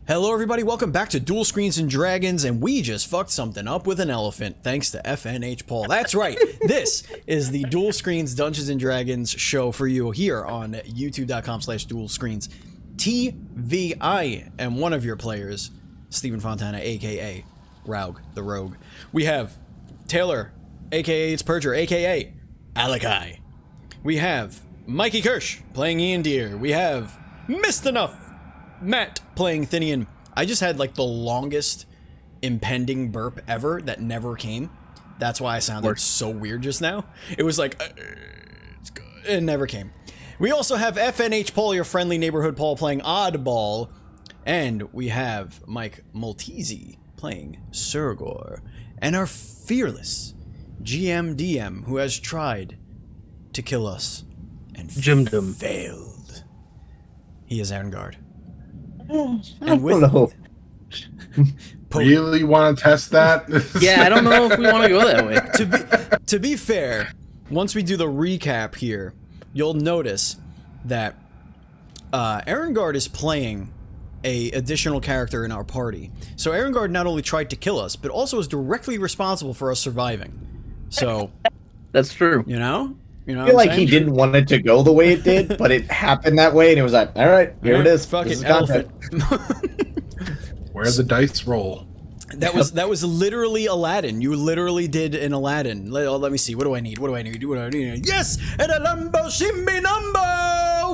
Hello everybody, welcome back to Duel Screens and Dragons, and we just fucked something up with an elephant, thanks to FNHPaul. That's right, this is the Duel Screens Dungeons and Dragons show for you here on youtube.com/duelscreens TV. I am one of your players, Stephen Fontana, aka Raug the Rogue. We have Taylar, aka It's Purger, aka Alakai. We have Mikey Kirsch playing Ian Deere. We have Mistahnuff, Matt playing Thinian. I just had like the longest impending burp ever that never came. That's why I sounded so weird just now. It was like, it never came. We also have FNHPaul, your friendly neighborhood Paul, playing Oddball. And we have Mike Maltese playing Surgor. And our fearless GM who has tried to kill us and failed. He is Erngard. And with really want to test that? Yeah, I don't know if we want to go that way. To be fair, once we do the recap here, you'll notice that Erngard is playing a additional character in our party. So Erngard not only tried to kill us, but also is directly responsible for us surviving. So that's true. You know I feel like he didn't want it to go the way it did, but it happened that way, and it was like, all right, here it is. Fuck it, elephant. Where the dice roll? That was literally Aladdin. You literally did an Aladdin. Let me see. What do I need? What do I need? Yes! And a Lambo Shimby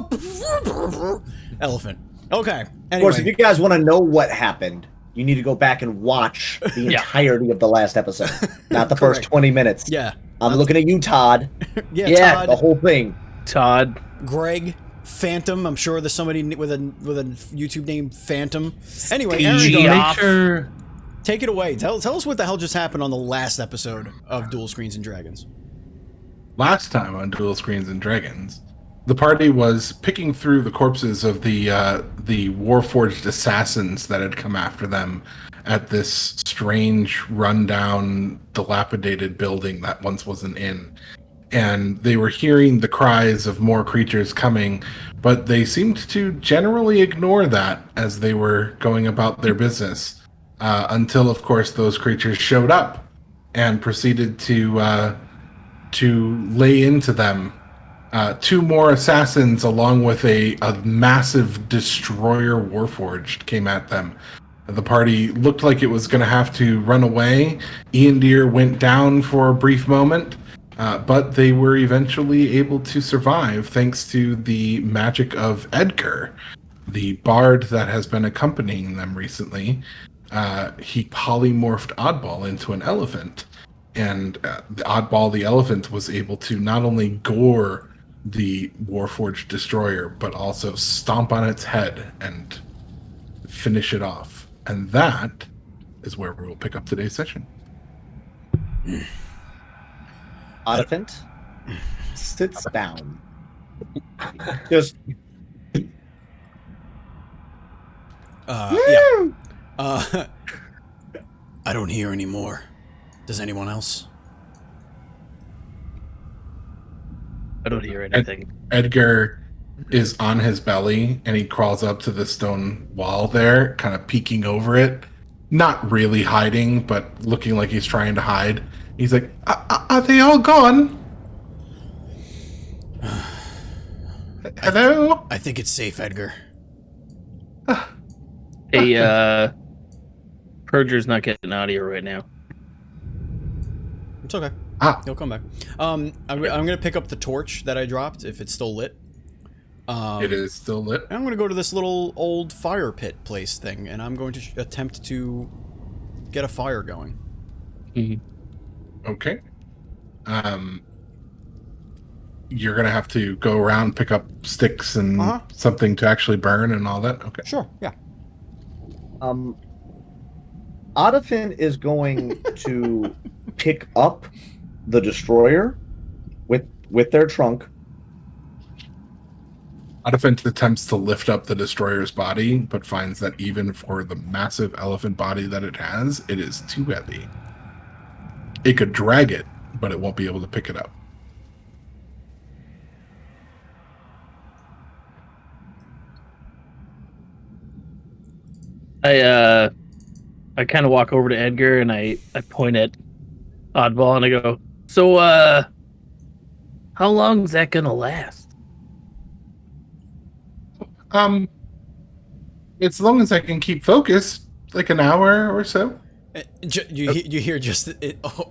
Numbo! Elephant. Okay. Anyway. Of course, if you guys want to know what happened, you need to go back and watch the entirety of the last episode, not the first 20 minutes. Yeah. I'm looking at you, Todd. Yeah, Todd. The whole thing. Todd. Greg. Phantom. I'm sure there's somebody with a YouTube name Phantom. Anyway, Aaron, take it away. Tell us what the hell just happened on the last episode of Duel Screens and Dragons. Last time on Duel Screens and Dragons, the party was picking through the corpses of the Warforged assassins that had come after them at this strange, rundown, dilapidated building that once was an inn. And they were hearing the cries of more creatures coming, but they seemed to generally ignore that as they were going about their business. Until, of course, those creatures showed up and proceeded to lay into them. Two more assassins, along with a massive destroyer Warforged, came at them. The party looked like it was going to have to run away. Ian Deere went down for a brief moment, but they were eventually able to survive thanks to the magic of Edgar, the bard that has been accompanying them recently. He polymorphed Oddball into an elephant, and the Oddball, the elephant, was able to not only gore the Warforged destroyer, but also stomp on its head and finish it off. And that is where we will pick up today's session. Elephant sits down. Just yeah. I don't hear anymore. Does anyone else? I don't hear anything. Edgar is on his belly, and he crawls up to the stone wall there, kind of peeking over it. Not really hiding, but looking like he's trying to hide. He's like, are they all gone? Hello? I think it's safe, Edgar. Hey, Purger's not getting out of here right now. It's okay. He'll come back. I'm gonna pick up the torch that I dropped if it's still lit. It is still lit. I'm gonna go to this little old fire pit place thing, and I'm going to attempt to get a fire going. Mm-hmm. Okay. You're gonna have to go around, pick up sticks and something to actually burn and all that. Okay. Sure. Yeah. Odafin is going to pick up the destroyer with their trunk. Odafin attempts to lift up the destroyer's body, but finds that even for the massive elephant body that it has, it is too heavy. It could drag it, but it won't be able to pick it up. I kind of walk over to Edgar and I point at Oddball and I go, so how long is that gonna last? As long as I can keep focused, like an hour or so. You hear just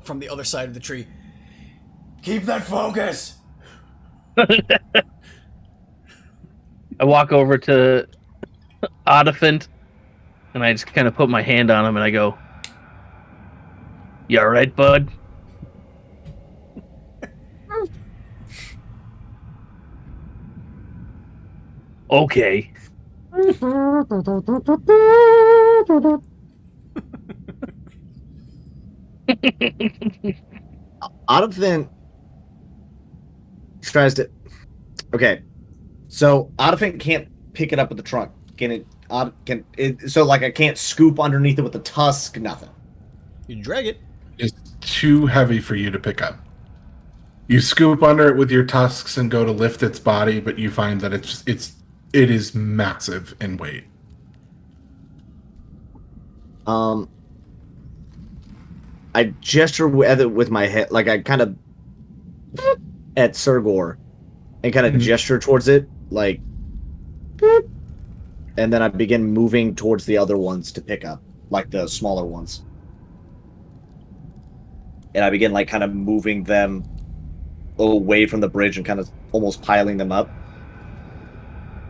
from the other side of the tree. Keep that focus. I walk over to Oddifant and I just kind of put my hand on him and I go, "You all right, bud?" Okay. Oddifant tries to. Okay, so Oddifant can't pick it up with the trunk. So like I can't scoop underneath it with the tusk. Nothing. You drag it. It's too heavy for you to pick up. You scoop under it with your tusks and go to lift its body, but you find that it is massive in weight. I gesture with my head, like I kind of at Sergor, and kind of gesture towards it, like, and then I begin moving towards the other ones to pick up, like the smaller ones, and I begin like kind of moving them away from the bridge and kind of almost piling them up.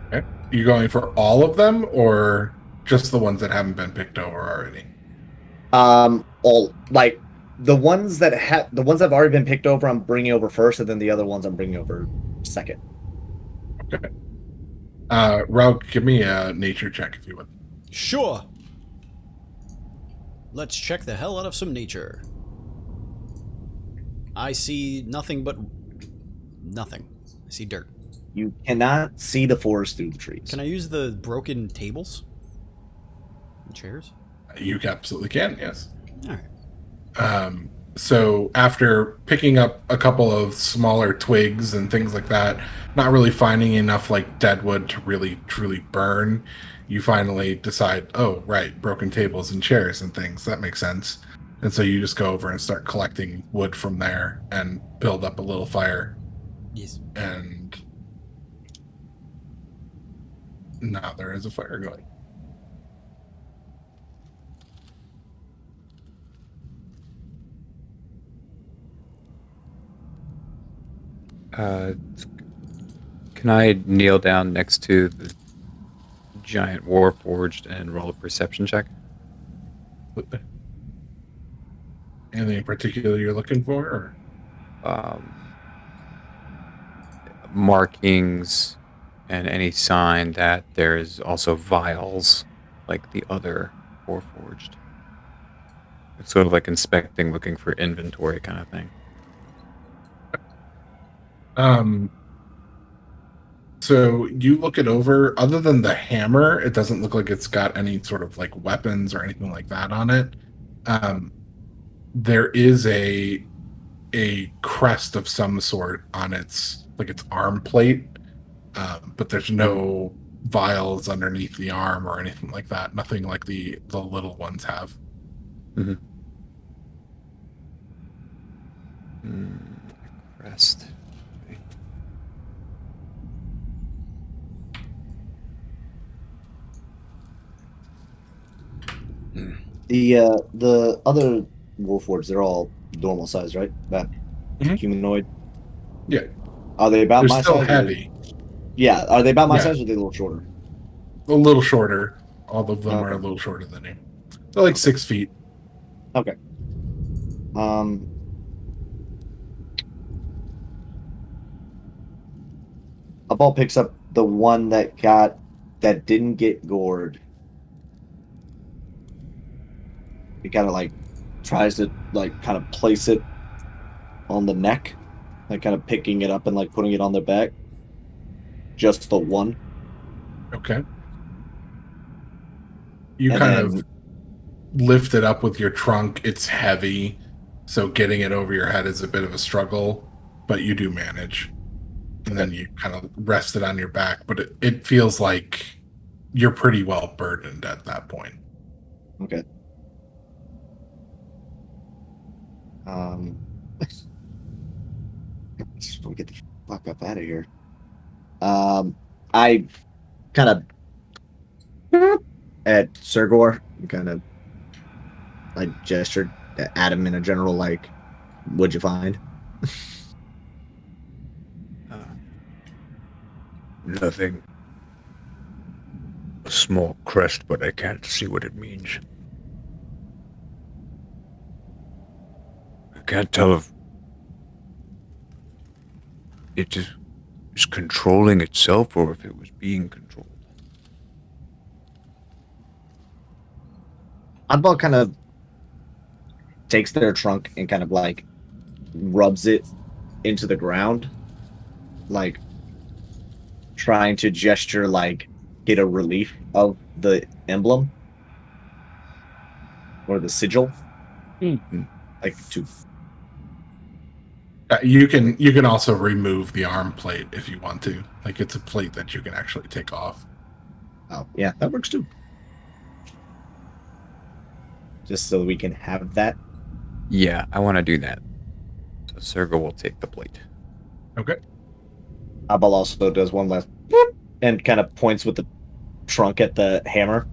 Okay. You going for all of them, or just the ones that haven't been picked over already? All like the ones that have already been picked over, I'm bringing over first, and then the other ones I'm bringing over second. Okay. Raul, give me a nature check if you would. Sure. Let's check the hell out of some nature. I see nothing but nothing. I see dirt. You cannot see the forest through the trees. Can I use the broken tables and chairs? You absolutely can, yes. All right. So after picking up a couple of smaller twigs and things like that, not really finding enough like dead wood to really truly burn, you finally decide, oh, right, broken tables and chairs and things. That makes sense. And so you just go over and start collecting wood from there and build up a little fire. Yes. And now there is a fire going. Can I kneel down next to the giant warforged and roll a perception check? Anything in particular you're looking for? Or? Markings and any sign that there's also vials like the other warforged. It's sort of like inspecting, looking for inventory kind of thing. So you look it over. Other than the hammer, it doesn't look like it's got any sort of like weapons or anything like that on it. There is a crest of some sort on its arm plate, but there's no vials underneath the arm or anything like that. Nothing like the little ones have. Mm-hmm. Crest. The other warforged, they're all normal size, right? About humanoid. Yeah. Are they about They're my still size? heavy. Yeah. Are they about my Yeah. size, or are they a little shorter? A little shorter. All of them are a little shorter than you. They're like 6 feet. Okay. A ball picks up the one that didn't get gored. He kind of like tries to like kind of place it on the neck, like kind of picking it up and like putting it on their back. Just the one. Okay. You And kind then- of lift it up with your trunk. It's heavy, so getting it over your head is a bit of a struggle, but you do manage. And then you kind of rest it on your back, but it feels like you're pretty well burdened at that point. Okay. Just want to get the fuck up out of here. I kind of at Sergor, kind of I gestured at him in a general like, "What'd you find?" Nothing. A small crest, but I can't see what it means. I can't tell if it just is controlling itself or if it was being controlled. Oddball kind of takes their trunk and kind of like rubs it into the ground, like trying to gesture like get a relief of the emblem or the sigil, like to. You can also remove the arm plate if you want to. Like it's a plate that you can actually take off. Oh yeah, that works too. Just so we can have that. Yeah, I want to do that. So Sergo will take the plate. Okay. Oddball also does one last whoop, and kind of points with the trunk at the hammer.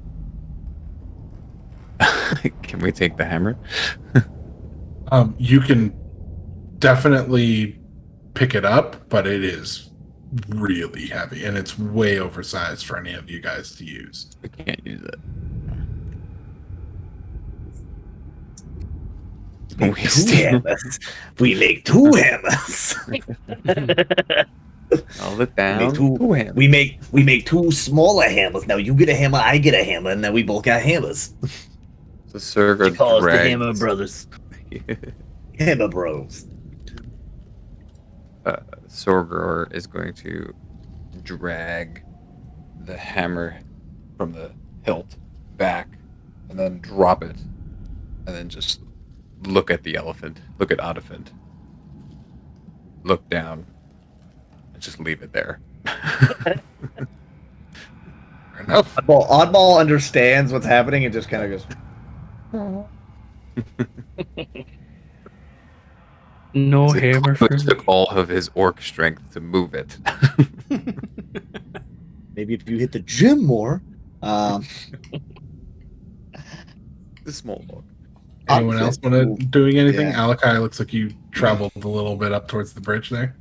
Can we take the hammer? You can definitely pick it up, but it is really heavy and it's way oversized for any of you guys to use. We can't use it. We make two hammers. Hold it down. We make two smaller hammers. Now you get a hammer, I get a hammer, and then we both got hammers. The Sergo Call us the drags- Hammer Brothers. Hammer bros. Sorgor is going to drag the hammer from the hilt back and then drop it and then just look at the elephant, look at Oliphant, look down, and just leave it there. Fair enough. Oddball understands what's happening and just kind of goes. No hammer for It took all of his orc strength to move it. Maybe if you hit the gym more. The small orc. Anyone else want to doing anything? Yeah. Alakai, looks like you traveled a little bit up towards the bridge there.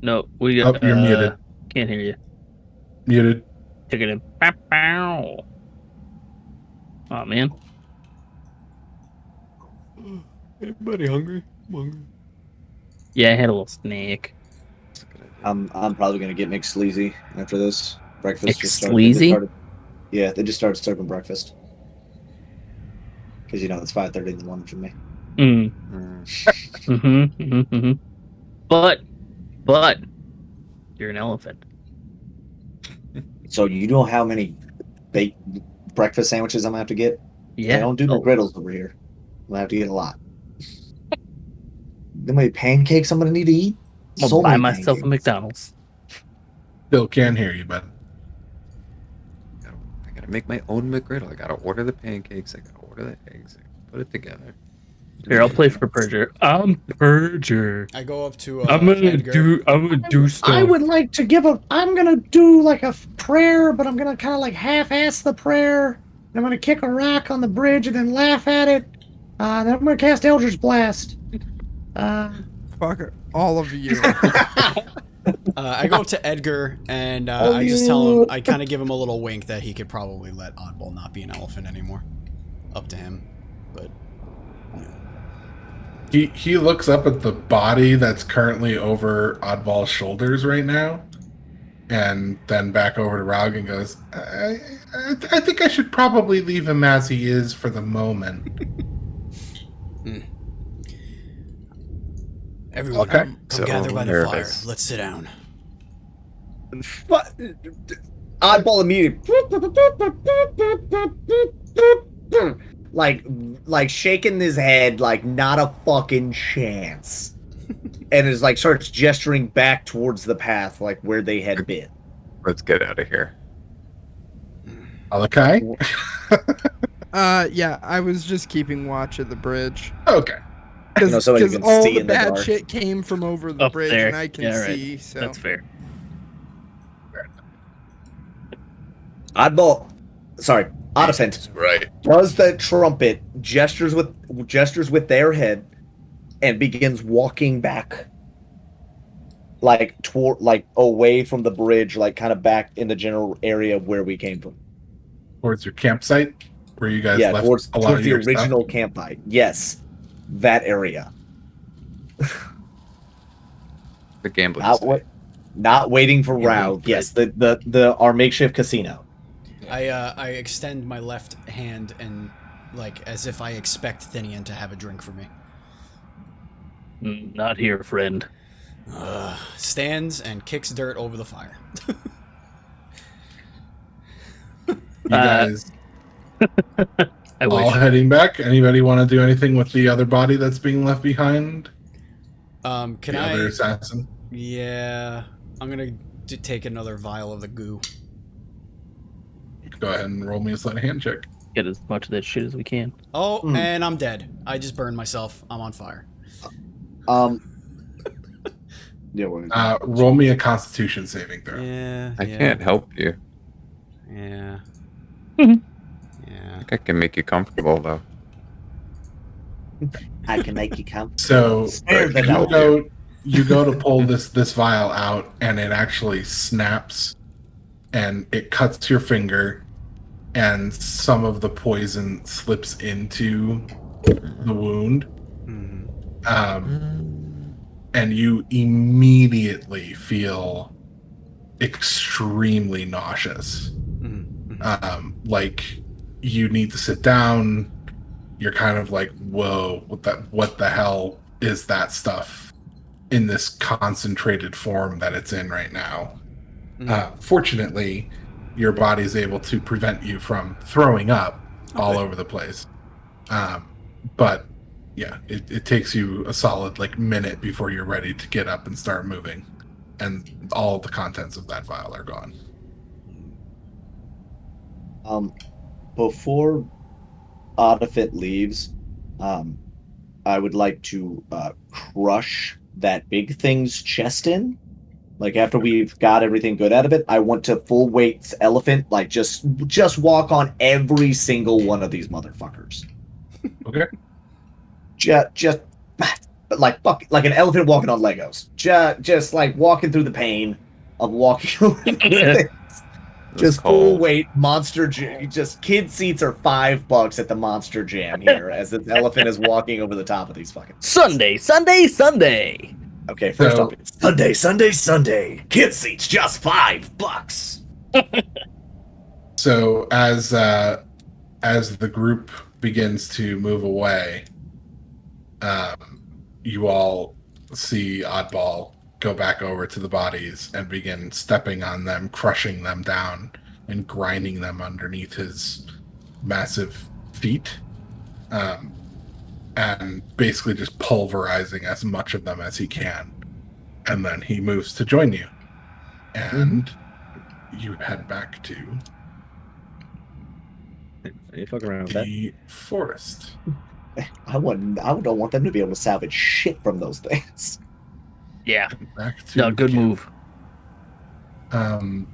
No, we Oh, you're muted. Can't hear you. Muted. Took it in. Bow, bow. Oh man. Anybody hungry? I'm hungry. Yeah, I had a little snack. I'm probably gonna get McSleazy after this breakfast. McSleazy? They just started serving breakfast because it's 5:30 in the morning for me. But you're an elephant. So you know how many baked breakfast sandwiches I'm gonna have to get? Yeah. I don't do McGriddles over here. I'm gonna have to get a lot. How many pancakes I'm gonna need to eat? I'm So gonna buy many myself a pancakes. McDonald's. Still can't hear you, bud. I gotta make my own McGriddle. I gotta order the pancakes. I gotta order the eggs. I gotta put it together. Here, I'll play for Purger. I'm Purger. I go up to I'm gonna Edgar. do stuff. I would like to I'm gonna do like a prayer, but I'm gonna kind of like half-ass the prayer. I'm gonna kick a rock on the bridge and then laugh at it. Then I'm gonna cast Eldritch Blast. Fuck all of you. I go up to Edgar and I just tell him, I kind of give him a little wink that he could probably let Oddball not be an elephant anymore. Up to him. But He looks up at the body that's currently over Oddball's shoulders right now, and then back over to Raug and goes, I think I should probably leave him as he is for the moment. everyone, Okay. come So gather by the nervous. fire. Let's sit down. Oddball immediately. Like shaking his head like not a fucking chance. And is like starts gesturing back towards the path like where they had been. Let's get out of here. Alakai? Yeah, I was just keeping watch at the bridge. Okay. Because so you can all see the in the bad dark. shit came from over the Up bridge, there. and I can Yeah, right. see. So That's fair. Oddball. Sorry. Oddifant Right. does the trumpet, gestures with their head, and begins walking back, like toward, like away from the bridge, like kind of back in the general area of where we came from. Towards your campsite, where you guys Yeah, left towards a lot of the your original stuff. campsite. Yes, that area. The gambling Not site. not waiting for Rao. right. Yes, the our makeshift casino. I extend my left hand and, like, as if I expect Thinian to have a drink for me. Not here, friend. Stands and kicks dirt over the fire. You guys I all wish. heading back. Anybody want to do anything with the other body that's being left behind? Can The I? other assassin. Yeah, I'm gonna take another vial of the goo. Go ahead and roll me a sleight of hand check. Get as much of that shit as we can. Oh, and I'm dead. I just burned myself. I'm on fire. Yeah. Roll me a Constitution saving throw. Yeah. I can't help you. Yeah. Mhm. Yeah. I think I can make you comfortable though. I can make you come. So Spare the you go to pull this vial out, and it actually snaps, and it cuts your finger, and some of the poison slips into the wound. And you immediately feel extremely nauseous. Like you need to sit down. You're kind of like, whoa, what the hell is that stuff in this concentrated form that it's in right now? Fortunately, your body's able to prevent you from throwing up all over the place. But yeah, it takes you a solid like minute before you're ready to get up and start moving, and all the contents of that vial are gone. Before Oddifit leaves, I would like to crush that big thing's chest in. Like after we've got everything good out of it, I want to full weight elephant, like just walk on every single one of these motherfuckers. Okay. Just like an elephant walking on Legos. Just like walking through the pain of walking over things. Just full weight monster jam. Just kid seats are $5 at the Monster Jam here as this elephant is walking over the top of these fucking Sunday. Okay, first So- off, Sunday. Kid seats just $5. So as the group begins to move away, you all see Oddball go back over to the bodies and begin stepping on them, crushing them down, and grinding them underneath his massive feet, and basically just pulverizing as much of them as he can. And then he moves to join you, and you head back to You fuck around with that. the forest. I don't want them to be able to salvage shit from those things. Yeah. Back to No, good camp. move.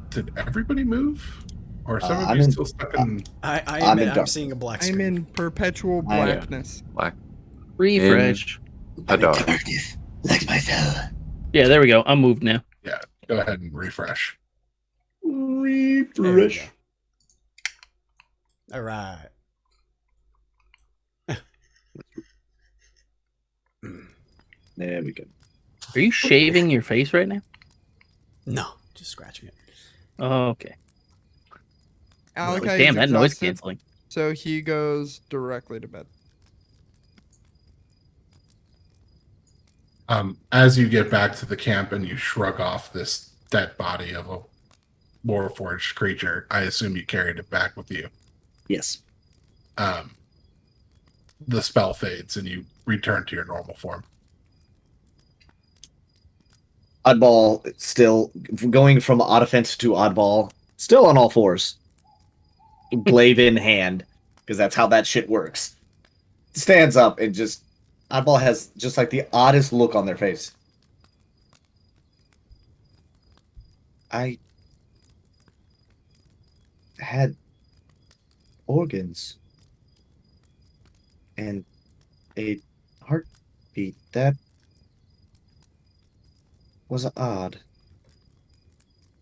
Did everybody move, or some of I'm you in- still stuck in? I'm seeing a black I'm screen. in perpetual I am. blackness. Refresh. A dog. Like myself. Yeah, there we go. I'm moved now. Yeah, go ahead and refresh. Refresh. All right. There we go. Are you shaving your face right now? No, just scratching it. Oh, okay. Alakai Damn, is that noise exhausted, canceling. so he goes directly to bed. As you get back to the camp and you shrug off this dead body of a warforged creature, I assume you carried it back with you. Yes. The spell fades and you return to your normal form. Oddball still going from Oddifent to Oddball. still on all fours, glaive in hand, because that's how that shit works. Stands up and just Oddball has just like the oddest look on their face. I had organs and a heartbeat. That was odd.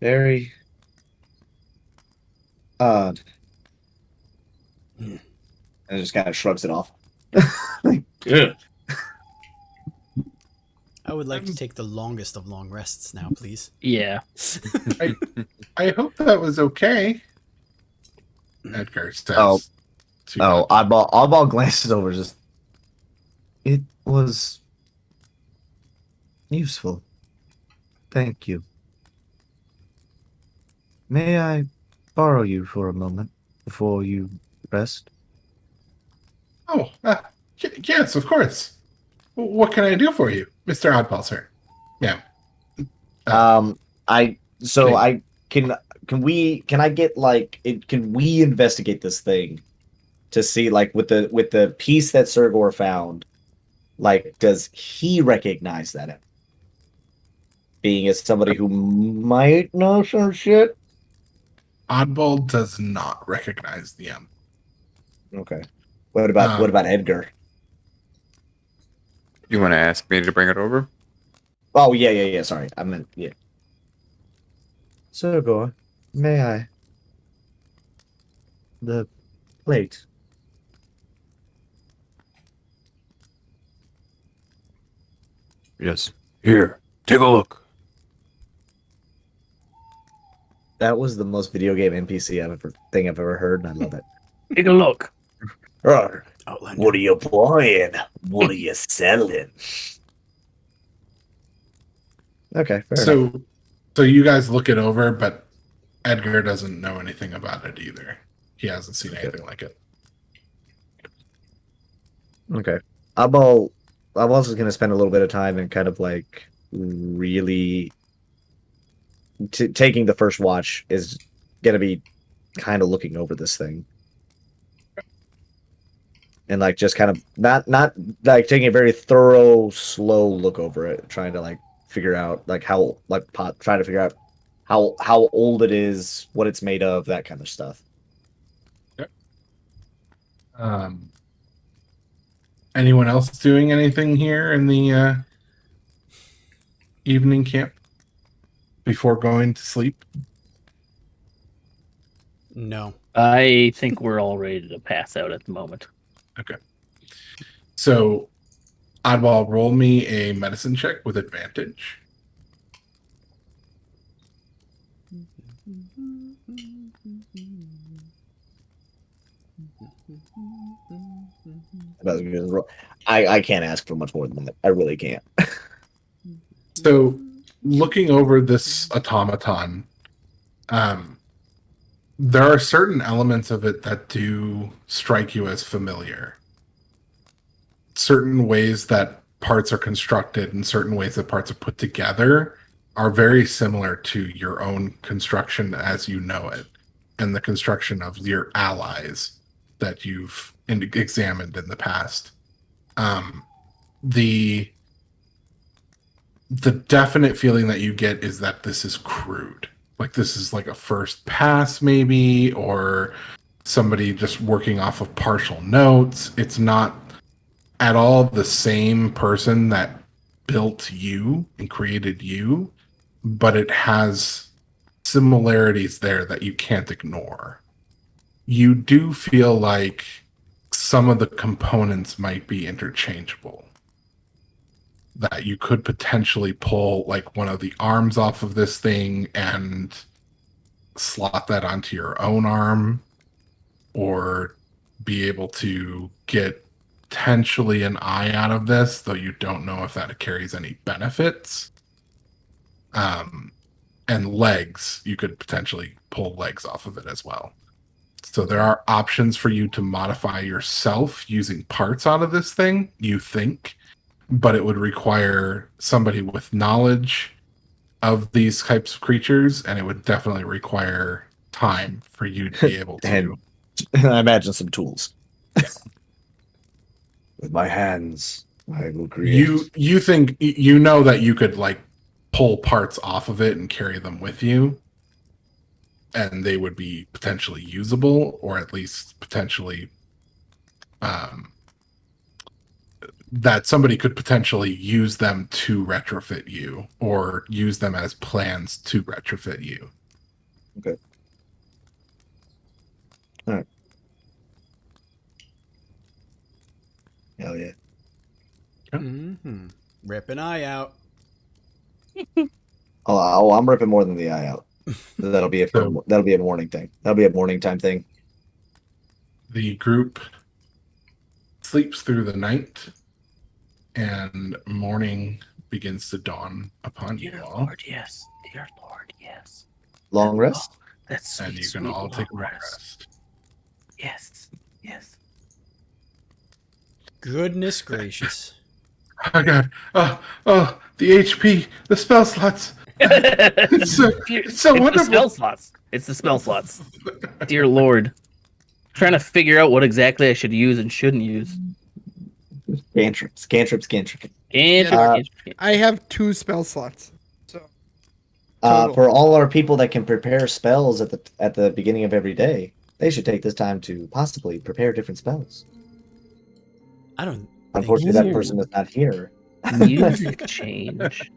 Very odd. And it just kind of shrugs it off. Like, ugh. I would like to take the longest of long rests now, please. Yeah. I hope that was okay. Edgar says. Oh. to Oh, Oddball glances over. Just, it was useful. Thank you. May I borrow you for a moment before you rest? Oh, yes, of course. What can I do for you, Mr. Oddball, sir? Yeah. Can we investigate this thing to see, like, with the piece that Sergor found, like, does he recognize that, being as somebody who might know some shit? Oddball does not recognize the M. Okay. What about Edgar? You want to ask me to bring it over? Oh, yeah. Sorry. I meant, yeah. Sergor, may I? The plate. Yes. Here, take a look. That was the most video game NPC I've ever heard, and I love it. Take a look. Outlander. What are you buying? What are you selling? Okay, fair enough. So you guys look it over, but Edgar doesn't know anything about it either. He hasn't seen anything like it. Okay. I'm also going to spend a little bit of time and kind of like really taking the first watch is going to be kind of looking over this thing. And like just kind of not like taking a very thorough, slow look over it, trying to like figure out like trying to figure out how old it is, what it's made of, that kind of stuff. Yep. Anyone else doing anything here in the evening camp before going to sleep? No. I think we're all ready to pass out at the moment. Okay. So, Oddball, roll me a medicine check with advantage. I can't ask for much more than that. I really can't. So, looking over this automaton, there are certain elements of it that do strike you as familiar. Certain ways that parts are constructed and certain ways that parts are put together are very similar to your own construction as you know it, and the construction of your allies that you've examined in the past. The definite feeling that you get is that this is crude. Like this is like a first pass maybe, or somebody just working off of partial notes. It's not at all the same person that built you and created you, but it has similarities there that you can't ignore. You do feel like some of the components might be interchangeable. That you could potentially pull like one of the arms off of this thing and slot that onto your own arm, or be able to get potentially an eye out of this, though you don't know if that carries any benefits. And legs, you could potentially pull legs off of it as well. So there are options for you to modify yourself using parts out of this thing, you think, but it would require somebody with knowledge of these types of creatures, and it would definitely require time for you to be able to. And I imagine some tools. With my hands, I will create. You think you know that you could like pull parts off of it and carry them with you, and they would be potentially usable, or at least potentially that somebody could potentially use them to retrofit you, or use them as plans to retrofit you. Okay. All right. Hell yeah. Mm-hmm. Rip an eye out. Oh, I'm ripping more than the eye out. That'll be that'll be a morning thing. That'll be a morning time thing. The group sleeps through the night, and morning begins to dawn upon you Dear all. Lord, yes. Dear Lord, yes. Long rest. Oh, that's sweet, And you can sweet all take a long long rest. Yes. Yes. Goodness gracious. Oh god! Oh, the HP, the spell slots. It's so It's wonderful. the spell slots. It's the spell slots. Dear Lord. Trying to figure out what exactly I should use and shouldn't use. Cantrips. I have 2 spell slots. So total. For all our people that can prepare spells at the beginning of every day, they should take this time to possibly prepare different spells. I don't. Unfortunately, that person is not here. Music change.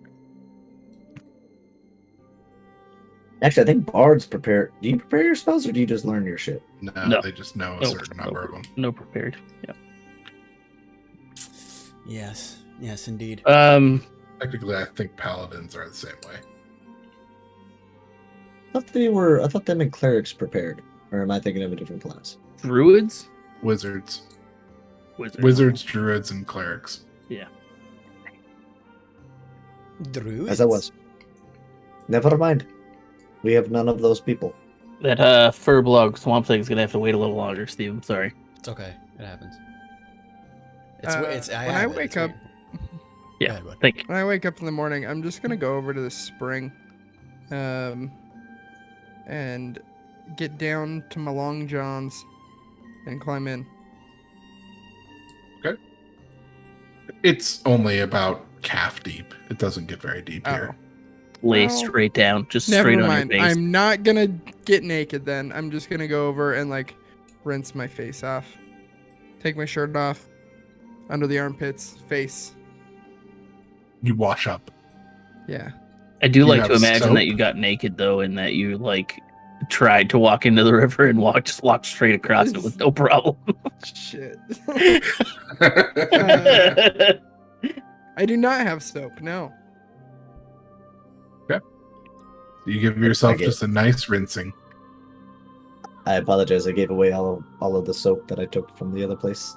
Actually, I think bards prepare. Do you prepare your spells, or do you just learn your shit? No, they just know a certain number of them. No prepared. Yeah. Yes, indeed. Technically, I think paladins are the same way. I thought them and clerics prepared. Or am I thinking of a different class? Druids? Wizards, druids, and clerics. Yeah. Druids? As I was. Never mind. We have none of those people. That furblog swamp thing's gonna have to wait a little longer, Steve. I'm sorry. It's okay. It happens. When I wake up, Yeah. Go ahead, bud. Thank you. when I wake up in the morning, I'm just gonna go over to the spring, and get down to my long johns and climb in. It's only about calf deep. It doesn't get very deep here. Lay Well, straight down, just Never straight on mind. your face. I'm not gonna get naked then. I'm just gonna go over and like rinse my face off, take my shirt off, under the armpits, face. You wash up. Yeah. I do You like have to imagine soap? that you got naked though, and that you like tried to walk into the river and walk straight across it with no problem. Shit. I do not have soap. No. You give yourself I get- just a nice rinsing. I apologize. I gave away all of the soap that I took from the other place.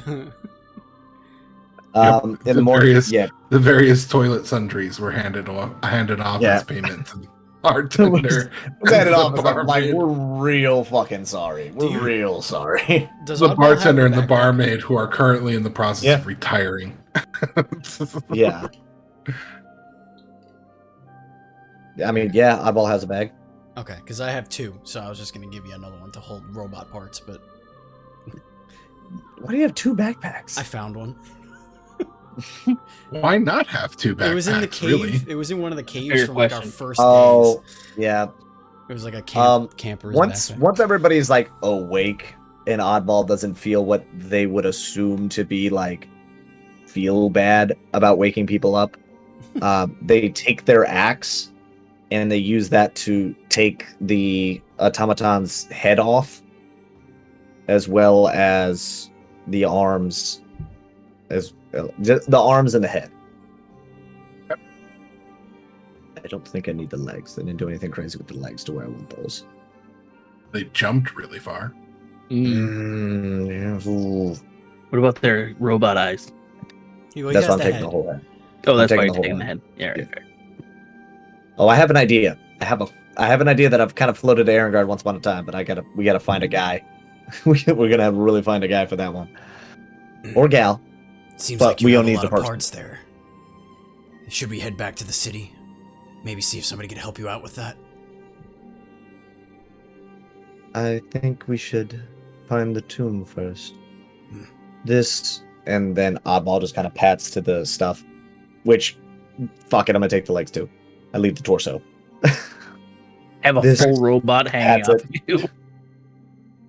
In the morning, The various toilet sundries were handed off Yeah. as payment to the bartender. We had it and off. the Like, barmaid. we're real fucking sorry. We're real sorry. Does The Oddball bartender have and a the backpack? barmaid who are currently in the process Yeah. of retiring. Yeah. I mean, yeah, Eyeball has a bag. Okay, because I have 2, so I was just gonna give you another one to hold robot parts, but Why do you have 2 backpacks? I found one. Why not have 2 backpacks? It was in the cave. Really? It was in one of the caves Fair from like our question. first Oh, days. yeah. It was like a camper's Once backpack. everybody's like awake and Oddball doesn't feel what they would assume to be like feel bad about waking people up, they take their axe and they use that to take the automaton's head off, as well as the arms, just the arms and the head. I don't think I need the legs. They didn't do anything crazy with the legs to where I want those. They jumped really far. Yeah, ooh. What about their robot eyes? He That's has why I'm the taking head. the whole head. Oh, that's I'm why taking you're the taking whole the head. Yeah, right, Yeah. fair. Oh, I have an idea. I have an idea that I've kind of floated to Erengard once upon a time, but we gotta find a guy. We're gonna have to really find a guy for that one, or gal. Seems But like you we have don't a need lot the of person. parts there. Should we head back to the city? maybe see if somebody could help you out with that. I think we should find the tomb first. Hmm. This, and then Oddball just kind of pats to the stuff, which, fuck it, I'm gonna take the legs too. I leave the torso. Have a This- full robot hanging That's off you.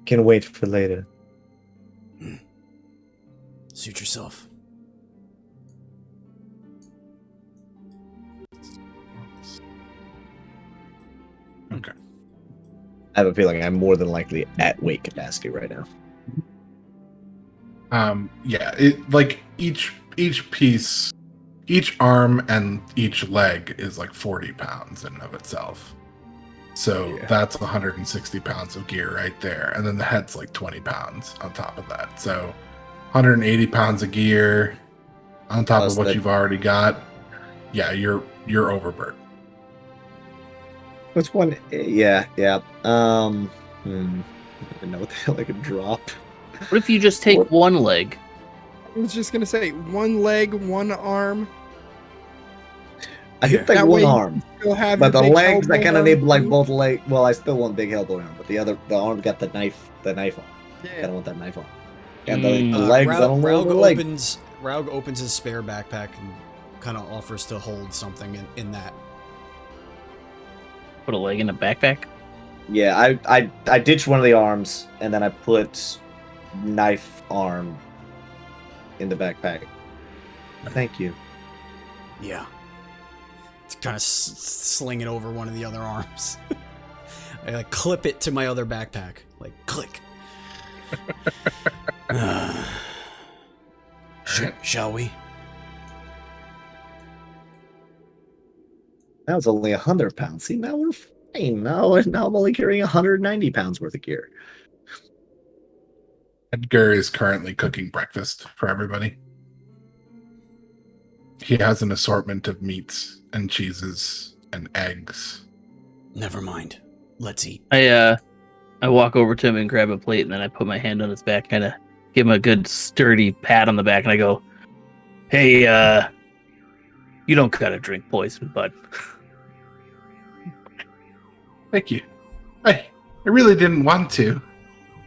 Can wait for later. Suit yourself. Okay. I have a feeling I'm more than likely at weight capacity right now. Yeah, it like each piece, each arm and each leg is like 40 pounds in and of itself. So that's 160 pounds of gear right there. And then the head's like 20 pounds on top of that. So 180 pounds of gear on top Plus of what the- you've already got. Yeah, you're overburdened. What's one? Yeah. I don't even know what the hell I could drop. What if you just take one leg? I was just gonna say, one leg, one arm. I could Yeah. take That one way- arm, You'll have but the your big legs I elbow kind of arm need like too. both legs. Well, I still want big elbow arm, but the arm got the knife on. Kind Yeah. of want that knife on. And the Mm. legs, I don't know the leg. Raug opens his spare backpack and kind of offers to hold something in that. Put a leg in a backpack? Yeah, I ditched one of the arms, and then I put knife arm in the backpack. Thank you. Yeah. To kind of sling it over one of the other arms. I like clip it to my other backpack. Like, click. Shall we? That was only 100 pounds. See, now we're fine. Now I'm only carrying 190 pounds worth of gear. Edgar is currently cooking breakfast for everybody. He has an assortment of meats and cheeses and eggs. Never mind. Let's eat. I walk over to him and grab a plate, and then I put my hand on his back, kind of give him a good sturdy pat on the back, and I go, "Hey, you don't gotta drink poison, bud." Thank you. I really didn't want to.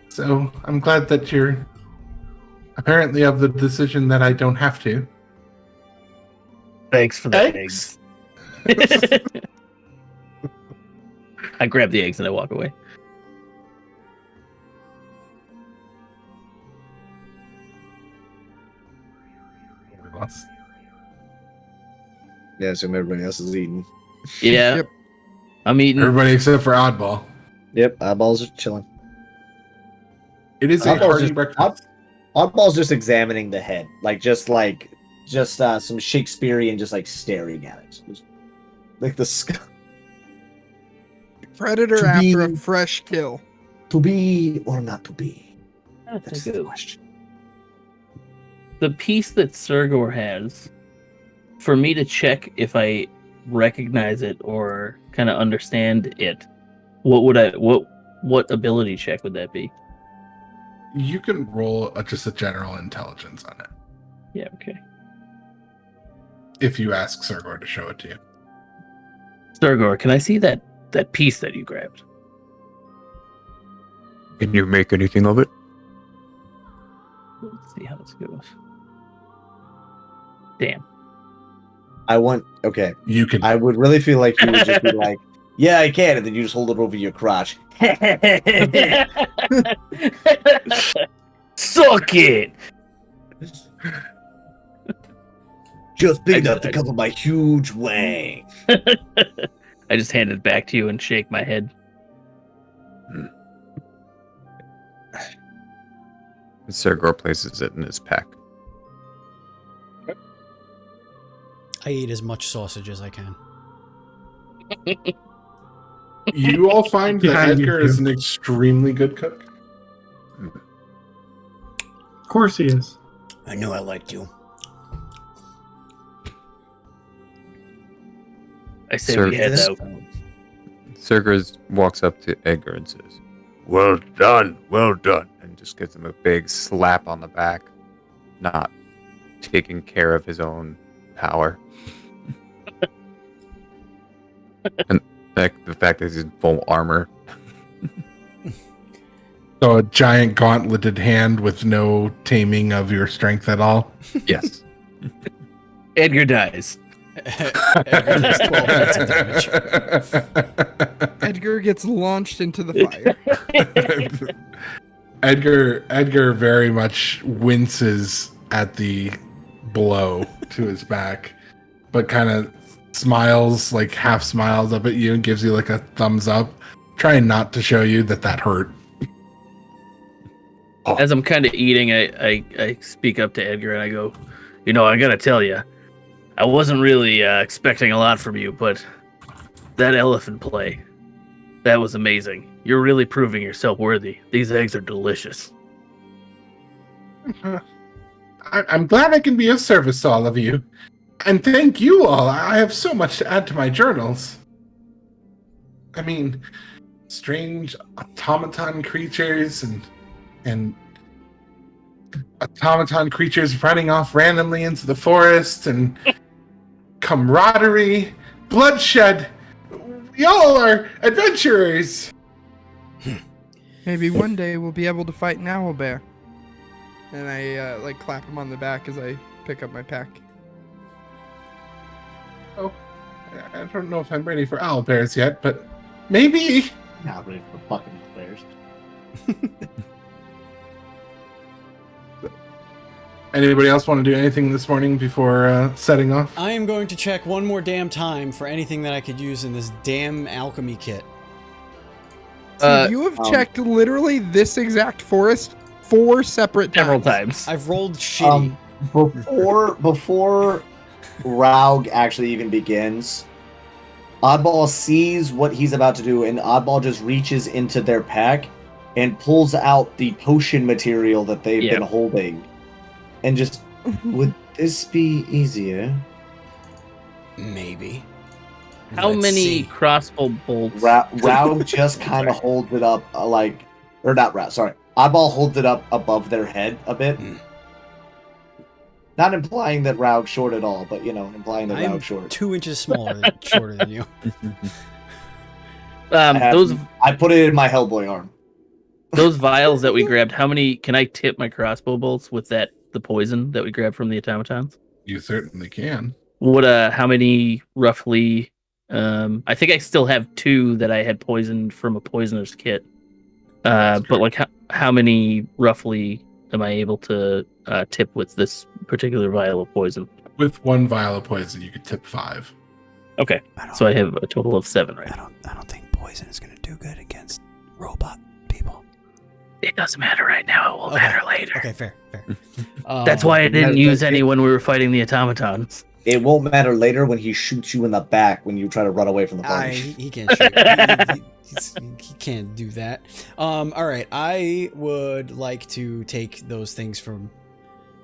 So I'm glad that you're apparently of the decision that I don't have to. Thanks for the Eggs? eggs. I grab the eggs and I walk away. Yeah, so everybody else is eating. Yeah, Yep. I'm eating. Everybody except for Oddball. Yep, eyeballs are chilling. It is a Oddball's hearty just, breakfast. Oddball's just examining the head, just some Shakespearean, just like staring at it, just, like the skull. Predator To after be- a fresh kill. To be or not to be? That's That's a the good- question. The piece that Sergor has, for me to check if I recognize it or kind of understand it, what ability check would that be? You can roll just a general intelligence on it Yeah, okay. if you ask Sergor to show it to you. Sergor, can I see that piece that you grabbed? Can you make anything of it? Let's see how this goes. Damn. You can. I would really feel like you would just be like, "Yeah, I can," and then you just hold it over your crotch. Suck it! Just big I- enough to cover my huge wang. I just hand it back to you and shake my head. Sergor places it in his pack. I eat as much sausage as I can. You all find that Behind you, Edgar too. is an extremely good cook. Of course he is. I knew I liked you. I say Sir, we head This- out. Sergor walks up to Edgar and says, well done, and just gives him a big slap on the back, not taking care of his own power. And the fact that he's in full armor. So a giant gauntleted hand with no taming of your strength at all. Yes. Edgar dies. Edgar does 12 hits of damage. Edgar gets launched into the fire. Edgar very much winces at the blow to his back, but kind of smiles, like half smiles up at you and gives you like a thumbs up, trying not to show you that hurt. As I'm kind of eating, I speak up to Edgar and I go, I gotta tell you, I wasn't really expecting a lot from you, but that elephant play, that was amazing. You're really proving yourself worthy. These eggs are delicious. I'm glad I can be of service to all of you. And thank you all. I have so much to add to my journals. I mean, strange automaton creatures and automaton creatures running off randomly into the forest and camaraderie, bloodshed. We all are adventurers. Maybe one day we'll be able to fight an owl bear. And I clap him on the back as I pick up my pack. Oh, I don't know if I'm ready for owl bears yet, but maybe. Not ready for fucking bears. Anybody else want to do anything this morning before setting off? I am going to check one more damn time for anything that I could use in this damn alchemy kit. So you have checked literally this exact forest 4 separate times. Several times. I've rolled shitty. Before Raug actually even begins, Oddball sees what he's about to do, and Oddball just reaches into their pack and pulls out the potion material that they've been holding. And just, would this be easier? Maybe. How Let's many see. crossbow bolts? Raug just kind of holds it up, or not Raug, sorry. Oddball holds it up above their head a bit. Not implying that Raug's short at all, but, implying that I'm Raug's short. 2 inches shorter than you. I put it in my Hellboy arm. Those vials that we grabbed, how many can I tip my crossbow bolts with the poison that we grabbed from the automatons? You certainly can. How many roughly? I think I still have 2 that I had poisoned from a poisoner's kit. But how many roughly am I able to tip with this particular vial of poison? With 1 vial of poison, you could tip 5. Okay, so I have a total of 7, right? I don't think poison is going to do good against robot people. It doesn't matter right now. It will matter later. Okay, fair. That's why I didn't use any when we were fighting the automatons. It won't matter later when he shoots you in the back when you try to run away from the party. He can't shoot. He can't do that. All right, I would like to take those things from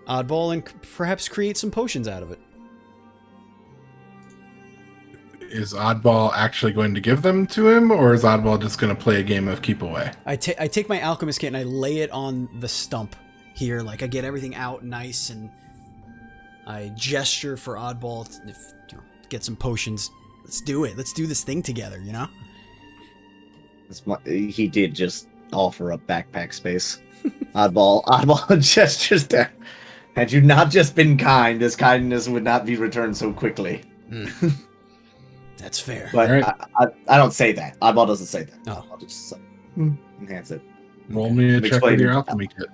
Oddball and perhaps create some potions out of it. Is Oddball actually going to give them to him, or is Oddball just going to play a game of keep away? I take my alchemist kit and I lay it on the stump here. Like, I get everything out nice and I gesture for Oddball to get some potions. Let's do it. Let's do this thing together, He did just offer up backpack space. Oddball gestures down. Had you not just been kind, this kindness would not be returned so quickly. That's fair. But Right. I don't say that. Oddball doesn't say that. Oh. I'll just enhance it. Roll me a check Explain. with your alchemy kit.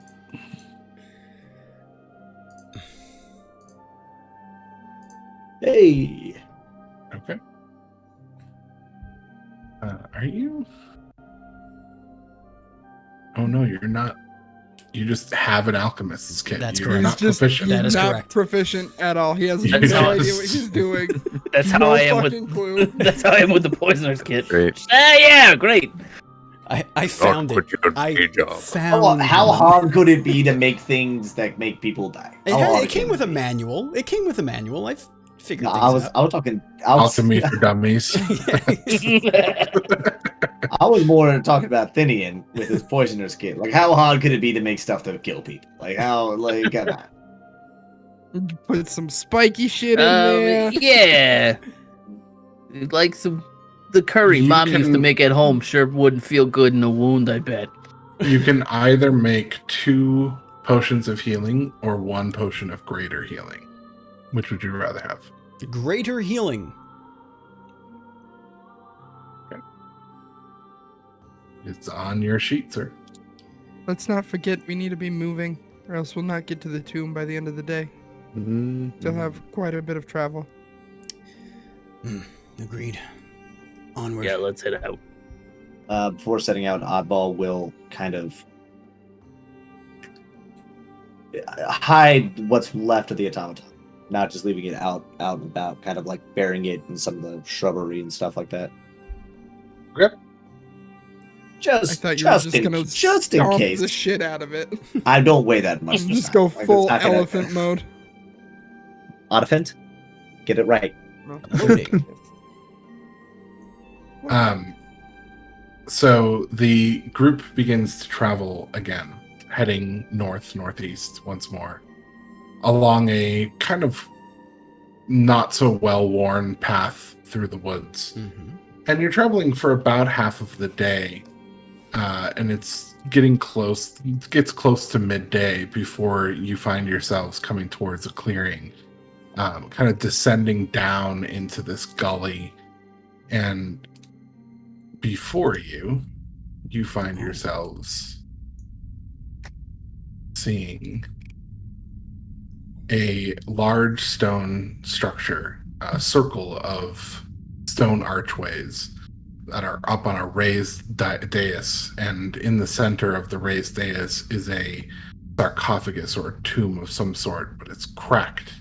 Hey! Okay. Are you? Oh no, you're not. You just have an alchemist's kit. That's You're correct. not He's just proficient. That is not correct. proficient at all. He has That's no how- idea what he's doing. That's how No I am fucking with. clue. That's how I am with the poisoner's kit. Great. Yeah, great. I found it. I found How hard could it be to make things that make people die? It came with a manual. It came with a manual. I've figured No, things out. I was talking. Alchemy for dummies. I was more talking about Thinian with his poisoner's kit. Like, how hard could it be to make stuff to kill people? Like, come on. Put some spiky shit in there. Yeah. Like some The curry You Mom used to can- make at home sure wouldn't feel good in a wound, I bet. You can either make 2 potions of healing or 1 potion of greater healing. Which would you rather have? Greater healing. It's on your sheet, sir. Let's not forget we need to be moving, or else we'll not get to the tomb by the end of the day. Still have quite a bit of travel. Agreed. Onward. Yeah, let's head out. Before setting out, Oddball will kind of hide what's left of the automaton, not just leaving it out and about, kind of like burying it in some of the shrubbery and stuff like that. Okay. I thought you were just gonna just in stomp case. the shit out of it. I don't weigh that much. this Just time. go Like, it's full not gonna- elephant mode. Elephant? Get it right. Loading. So the group begins to travel again, heading northeast once more, along a kind of not so well-worn path through the woods. And you're traveling for about half of the day, and it gets close to midday before you find yourselves coming towards a clearing, kind of descending down into this gully, and before you find yourselves seeing a large stone structure, a circle of stone archways that are up on a raised dais, and in the center of the raised dais is a sarcophagus or a tomb of some sort, but it's cracked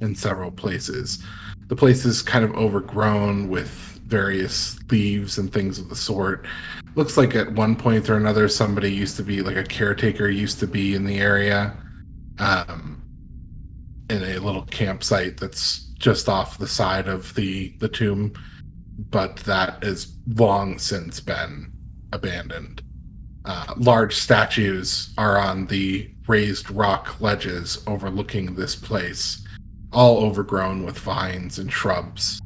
in several places. The place is kind of overgrown with various leaves and things of the sort. Looks like at one point or another somebody used to be, like a caretaker used to be in the area, in a little campsite that's just off the side of the tomb, but that has long since been abandoned. Large statues are on the raised rock ledges overlooking this place, all overgrown with vines and shrubs.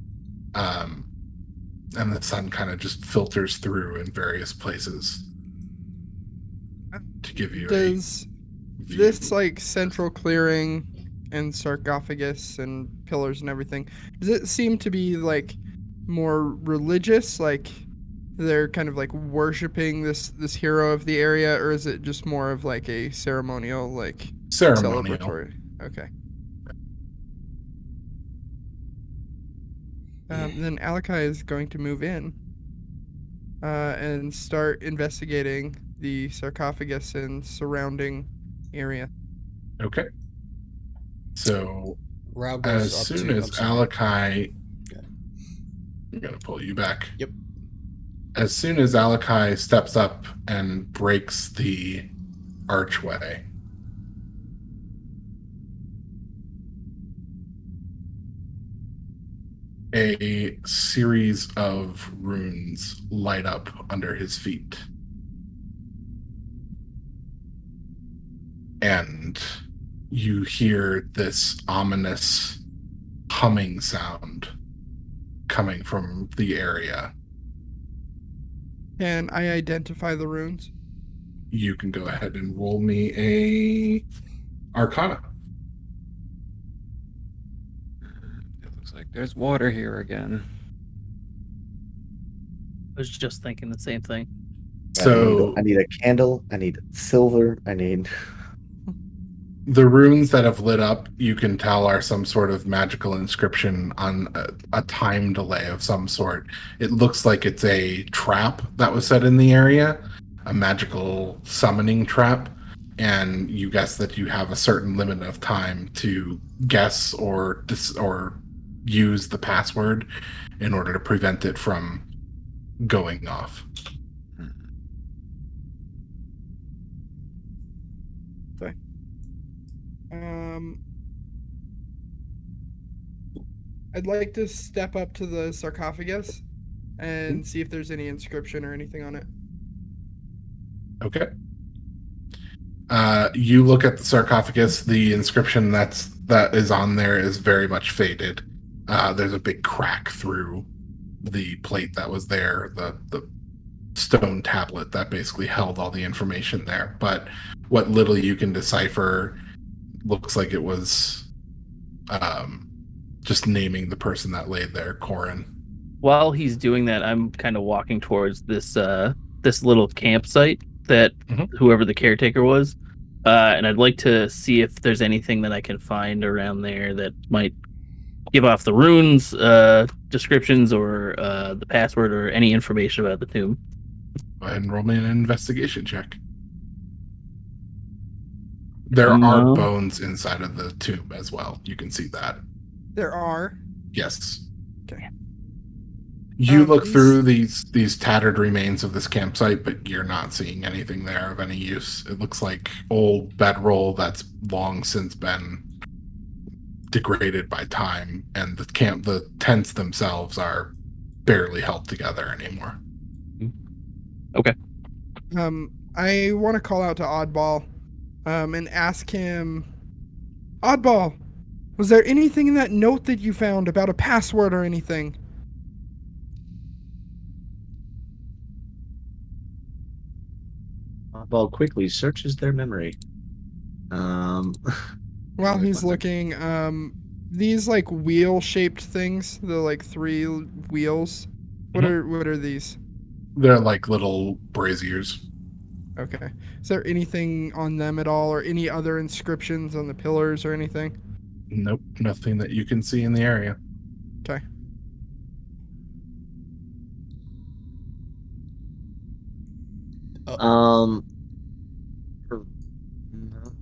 And the sun kind of just filters through in various places to give you Does a view. this like central clearing and sarcophagus and pillars and everything, does it seem to be like more religious, like they're kind of like worshiping this hero of the area, or is it just more of like a ceremonial, like ceremonial? celebratory? Okay. Then Alakai is going to move in and start investigating the sarcophagus and surrounding area. Okay. So Rao goes as up soon to, as I'm sorry. Alakai, Okay. I'm gonna pull you back. Yep. As soon as Alakai steps up and breaks the archway, a series of runes light up under his feet. And you hear this ominous humming sound coming from the area. Can I identify the runes? You can go ahead and roll me a Arcana. It looks like there's water here again. I was just thinking the same thing. So I need a candle. I need silver. I need. the runes that have lit up, you can tell are some sort of magical inscription on a time delay of some sort. It looks like it's a trap that was set in the area, a magical summoning trap, and you guess that you have a certain limit of time to guess or use the password in order to prevent it from going off. I'd like to step up to the sarcophagus and see if there's any inscription or anything on it. Okay. You look at the sarcophagus. The inscription that is on there is very much faded. There's a big crack through the plate that was there, the stone tablet that basically held all the information there. But what little you can decipher looks like it was just naming the person that laid there, Corin. While he's doing that, I'm kind of walking towards this this little campsite that whoever the caretaker was, and I'd like to see if there's anything that I can find around there that might give off the runes, descriptions, or the password, or any information about the tomb. Go ahead and roll me an investigation check. There are bones inside of the tomb as well. You can see that. There are. Yes. Okay. You look through these tattered remains of this campsite, but you're not seeing anything there of any use. It looks like old bedroll that's long since been degraded by time, and the tents themselves are barely held together anymore. Okay. I want to call out to Oddball, and ask him, Oddball, was there anything in that note that you found about a password or anything? Oddball quickly searches their memory. While he's looking, these like wheel-shaped things, the like 3 wheels. What are these? They're like little braziers. Okay. Is there anything on them at all, or any other inscriptions on the pillars or anything? Nope, nothing that you can see in the area. Okay.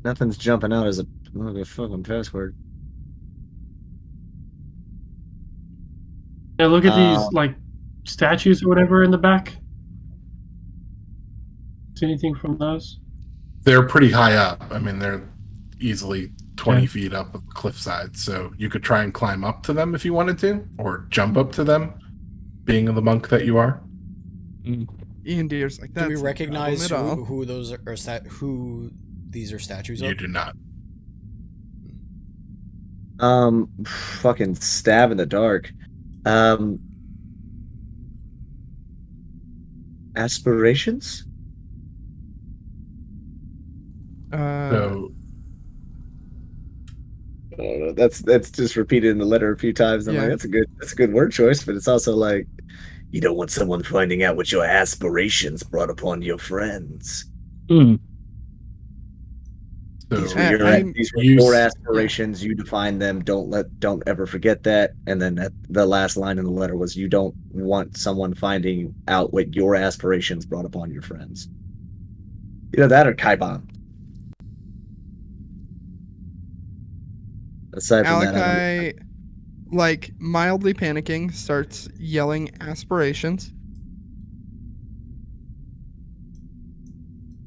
Nothing's jumping out as a fucking password. Yeah, look at these like statues or whatever in the back. See anything from those? They're pretty high up. I mean, they're easily 20 feet up the cliffside, so you could try and climb up to them if you wanted to, or jump up to them, being the monk that you are. Ian Deer's like that. Do we recognize who those are, who these are statues of? You do not. Fucking stab in the dark. Aspirations? So that's just repeated in the letter a few times. I'm like, that's a good word choice, but it's also like, you don't want someone finding out what your aspirations brought upon your friends. These were your aspirations. You define them. Don't ever forget that. And then the last line in the letter was, you don't want someone finding out what your aspirations brought upon your friends. You know that, or Kaiban. Aside from Alakai, like mildly panicking, starts yelling aspirations.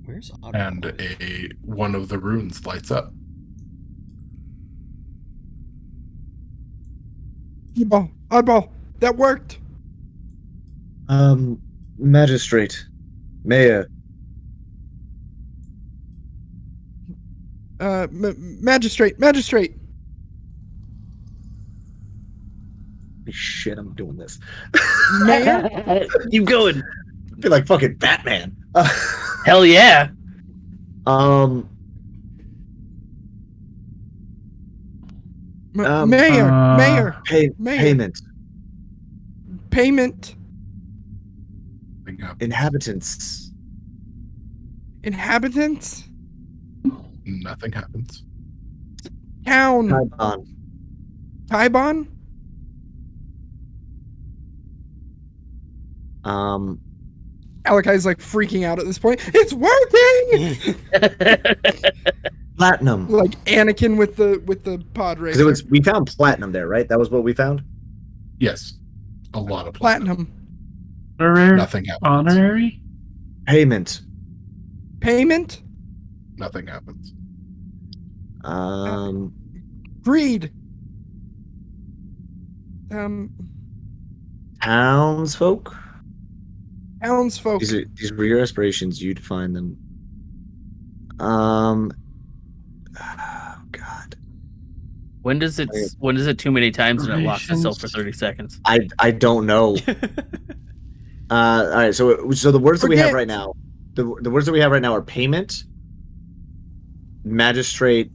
Where's Oddball? And one of the runes lights up. Oddball, that worked. Magistrate, Mayor. Magistrate. Shit, I'm doing this. Mayor? Keep going. I feel like fucking Batman. Hell yeah. Mayor. Payment. Inhabitants. Nothing happens. Town. Taibon. Alakai's like freaking out at this point. It's working. Platinum. Like Anakin with the pod racer. Because we found platinum there, right? That was what we found. Yes, a lot of platinum. Nothing happens. Honorary. Payment. Nothing happens. Greed. Townsfolk. These were your aspirations. You define them. Oh God. When does it too many times and it locks itself for 30 seconds? I don't know. All right, so the words that we have right now, the words that we have right now are payment, magistrate,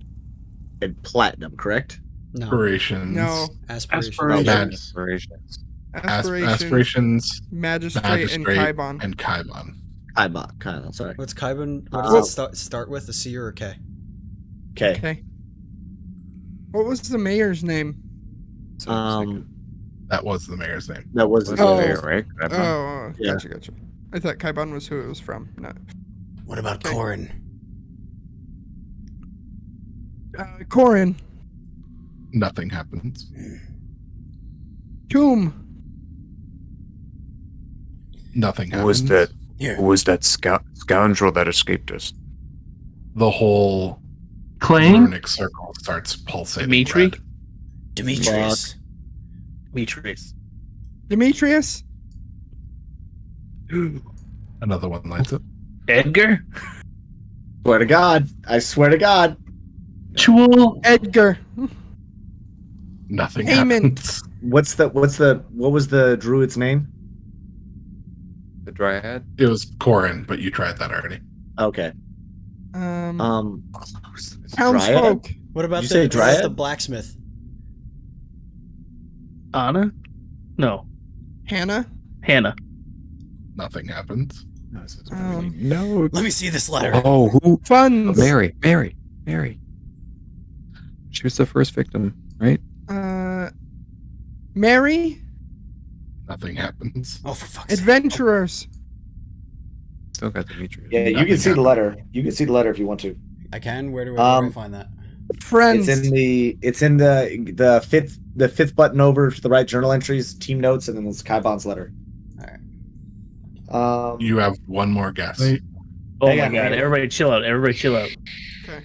and platinum. Correct? No. Aspirations. No. Aspirations. Aspirations. Magistrate, and Kaibon. And Kaibon. Kaibon. Sorry. What's Kaibon? What does it start with? A C or a K? Okay. Okay. What was the mayor's name? That was the mayor's name. That was the Mayor, right? Oh, Yeah. gotcha. I thought Kaibon was who it was from. No. What about Okay. Corin? Corin. Nothing happens. Tomb. Nothing happens. Who was that? Here. Who was that scoundrel that escaped us? The whole Claim? runic circle starts pulsating. Dimitri? red. Demetrius. Demetrius. Another one lights up. Edgar? Swear to God. I swear to God. Actual. Edgar. Nothing Amen. happens. What was the druid's name? The Dryad? It was Corin, but you tried that already. Okay. Townsfolk. What about Did you say the Dryad? blacksmith? Anna? No. Hannah. Hannah. Nothing happens. No. Let me see this letter. Oh, who? Funds. Mary. She was the first victim, right? Mary. Nothing happens. Oh, for fuck's sake. Adventurers. Still got Demetrius. Yeah, you can see the letter. You can see the letter if you want to. I can. Where do I find that? Friends. It's in the fifth button over to the right, journal entries, team notes, and then it's Kaibon's letter. All right. You have one more guess, Oh Hang my on, god, hang on. everybody chill out. Okay.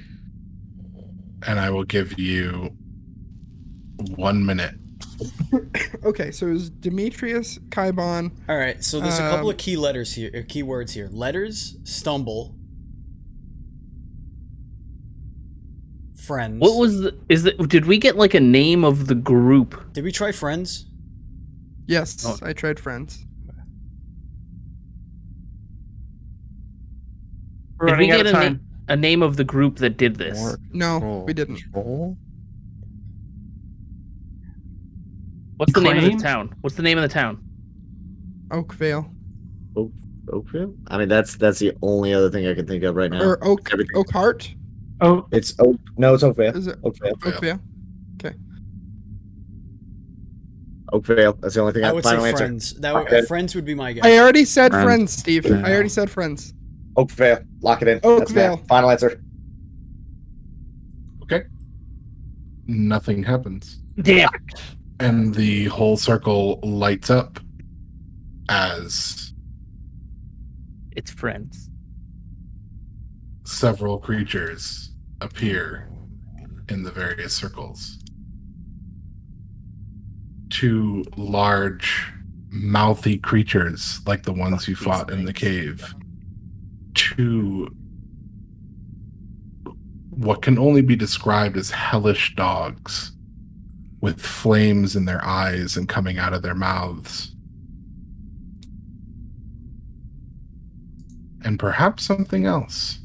and I will give you 1 minute. Okay, so it was Demetrius, Kaibon. All right. So there's a couple of key letters here, key words here. Letters, stumble, friends. What was did we get like a name of the group? Did we try friends? Yes, Oh. I tried friends. We're Did we running out get of time. a name of the group that did this? No, we didn't. What's the name of Claim? the town? What's the name of the town? Oakvale. Oakville? I mean, that's the only other thing I can think of right now. Or Everything. Oakhart? Oh, It's no, it's Oakvale. Is it Oakvale. Oakvale? Oakvale. That's the only thing. I would say Final answer. friends. Okay. Friends would be my guess. I already said Friends. friends, Steve. Yeah. I already said friends. Oakvale. Lock it in. That's Oakvale. Matt. Final answer. Okay. Nothing happens. Damn. And the whole circle lights up as It's friends. several creatures appear in the various circles. 2 large, mouthy creatures like the ones you fought in the cave. 2 what can only be described as hellish dogs with flames in their eyes and coming out of their mouths. And perhaps something else.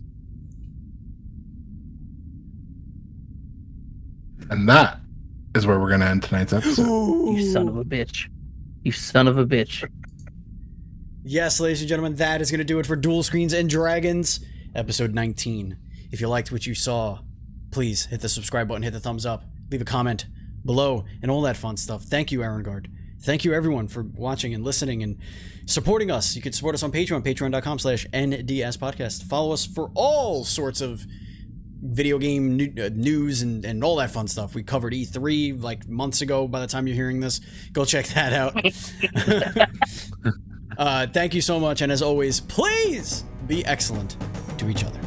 And that is where we're going to end tonight's episode. You son of a bitch. You son of a bitch. Yes, ladies and gentlemen, that is going to do it for Duel Screens and Dragons, episode 19. If you liked what you saw, please hit the subscribe button, hit the thumbs up, leave a comment below, and all that fun stuff. Thank you, Arengard. Thank you, everyone, for watching and listening and supporting us. You can support us on Patreon, patreon.com/NDS podcast. Follow us for all sorts of video game news and all that fun stuff. We covered E3 like months ago by the time you're hearing this. Go check that out. Thank you so much, and as always, please be excellent to each other.